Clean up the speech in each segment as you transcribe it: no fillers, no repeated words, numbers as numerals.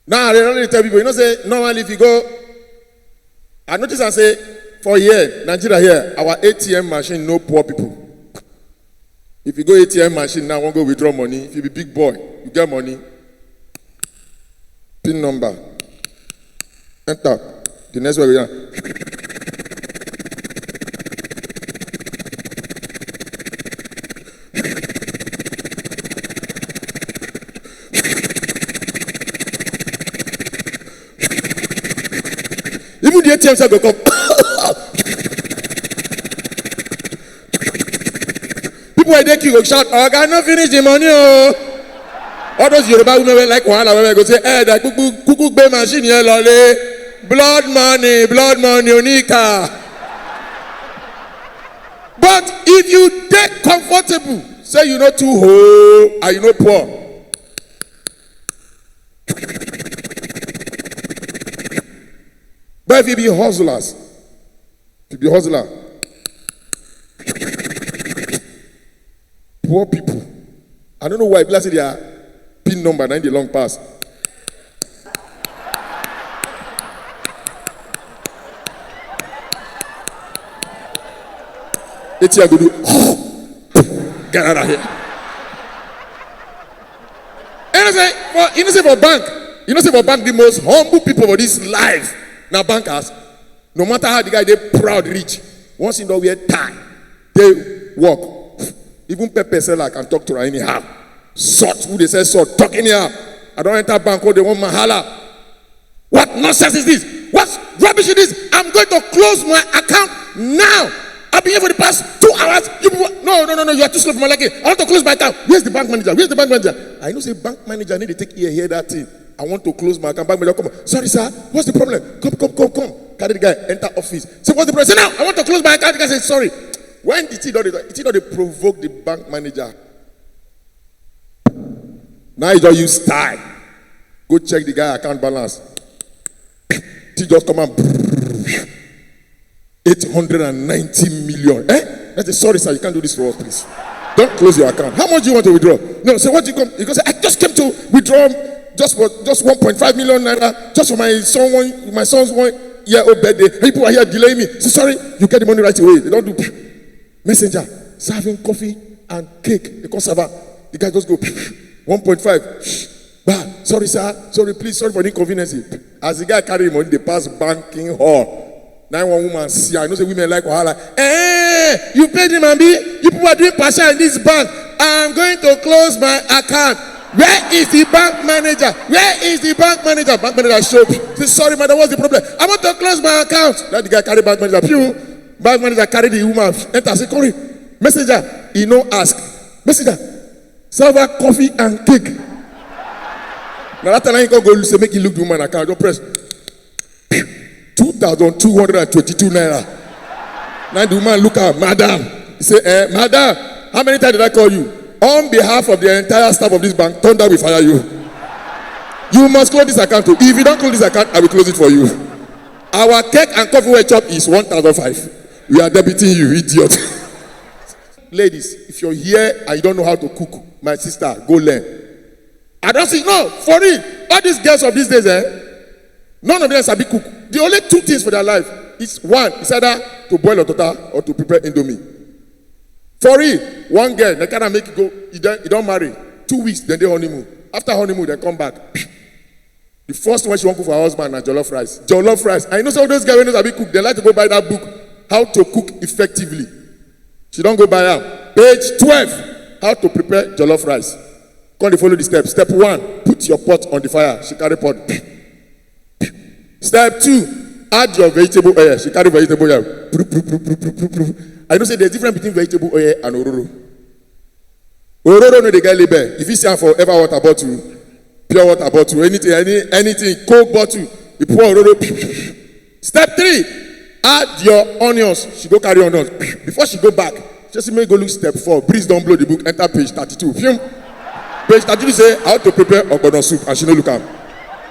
Now, they don't tell people, say, normally if you go, I notice and say, for here, Nigeria here, our ATM machine, no poor people. If you go ATM machine now, won't go withdraw money. If you be big boy, you get money. PIN number. Enter. The next one we are. Even the ATM side go come. People were there go shout, "Oh, I cannot finish the money." Oh, all those Yoruba women like wahala when go say, "Eh, that kuku be machine here, lolly, blood money, onika." But if you take comfortable, say you not too whole and you not poor. But if you be hustlers, poor people, I don't know why people say their PIN number 9 the long pass. It's here go do. Get out of here. And say for bank, for bank the most humble people for this life. Now bankers, no matter how the guy they proud rich, once in the wear tie, they walk. Even Pepe seller can talk to her anyhow. Sort who they say sort, talk anyhow. I don't enter bank, they want mahala. What nonsense is this? What rubbish is this? I'm going to close my account now. I've been here for the past 2 hours. You people, no, you are too slow for my liking. I want to close my account. Where's the bank manager? I know say bank manager need to take hear that thing. I want to close my account. Bank manager, come on. Sorry, sir. What's the problem? Come. Carry the guy, enter office. Say, what's the problem? Say, now, I want to close my account. The guy says, sorry. When did he not provoke the bank manager? Now he just use style. Go check the guy account balance. He just come and 890 million. I say, sorry, sir, you can't do this for us, please. Don't close your account. How much do you want to withdraw? No, say, what do you come? He goes, I just came to withdraw just 1.5 million naira, just for my son's 1 year old birthday. People are here delaying me. Say, sorry, you get the money right away. They don't do messenger, serving coffee and cake. They call server. The guy just go 1.5. Bah, sorry, sir. Sorry, please. Sorry for the inconvenience. As the guy carry money, they pass banking hall. Now one woman see, I know say women like wahala. You paid him and me. You people are doing partial in this bank. I'm going to close my account. Where is the bank manager? Bank manager show up. Say, sorry, madam, what's the problem? I want to close my account. Let the guy carry bank manager. Bank manager carry the woman. Enter, say, Corey, messenger. He no ask. Messenger, server coffee and cake. Now that time he can go say, make you look the woman account. Don't press 2,222 naira. Now the woman look at madam. He say, madam, how many times did I call you? On behalf of the entire staff of this bank, thunder will fire you. You must close this account too. If you don't close this account, I will close it for you. Our cake and coffee we chop is 1,005. We are debiting you, idiot. Ladies, if you're here and you don't know how to cook, my sister, go learn. I don't see, no, for real. All these girls of these days, none of them sabi cook. The only 2 things for their life is one, it's either to boil a tota or to prepare indomie. For real, one girl, they kind of make it go, you don't marry. 2 weeks, then they honeymoon. After honeymoon, they come back. The first one she want to cook for her husband is jollof rice. Jollof rice. I know some of those guys when they cook, they like to go buy that book, How to Cook Effectively. She don't go buy her. Page 12, how to prepare jollof rice. Come to follow the steps. Step 1, put your pot on the fire. She carry pot. Step 2, add your vegetable oil. She carry vegetable oil. I don't say there's difference between vegetable oil and ororo. Ororo no dey get label. If you see her for ever water bottle, pure water bottle, anything, Coke bottle, you pour ororo. Step 3, add your onions. She go carry onions. Before she go back, just make go look step 4. Breeze don't blow the book. Enter page 32. Page 32 say how to prepare ogbono soup, and she no look am.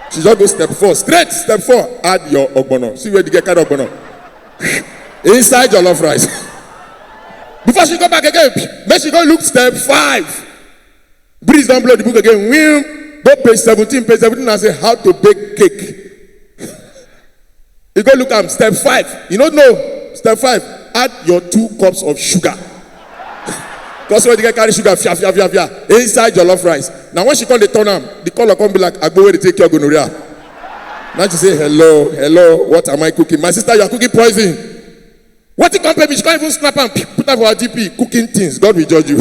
She just go step 4. Straight step 4. Add your ogbono. See where the get carry ogbono. Inside your love rice. Before she go back again, make she go look step 5. Breeze don't blow the book again. Go page 17. Page 17 and say how to bake cake. You go look at step 5. You don't know. Step 5. Add your 2 cups of sugar. Because when you get carry sugar, inside your love rice. Now when she come the turn am, the color come be like agbo wey dey take care of gonorrhea. Now she say hello, what am I cooking? My sister, you are cooking poison. What you compare me? She can't even snap and put her for her GP cooking things. God will judge you.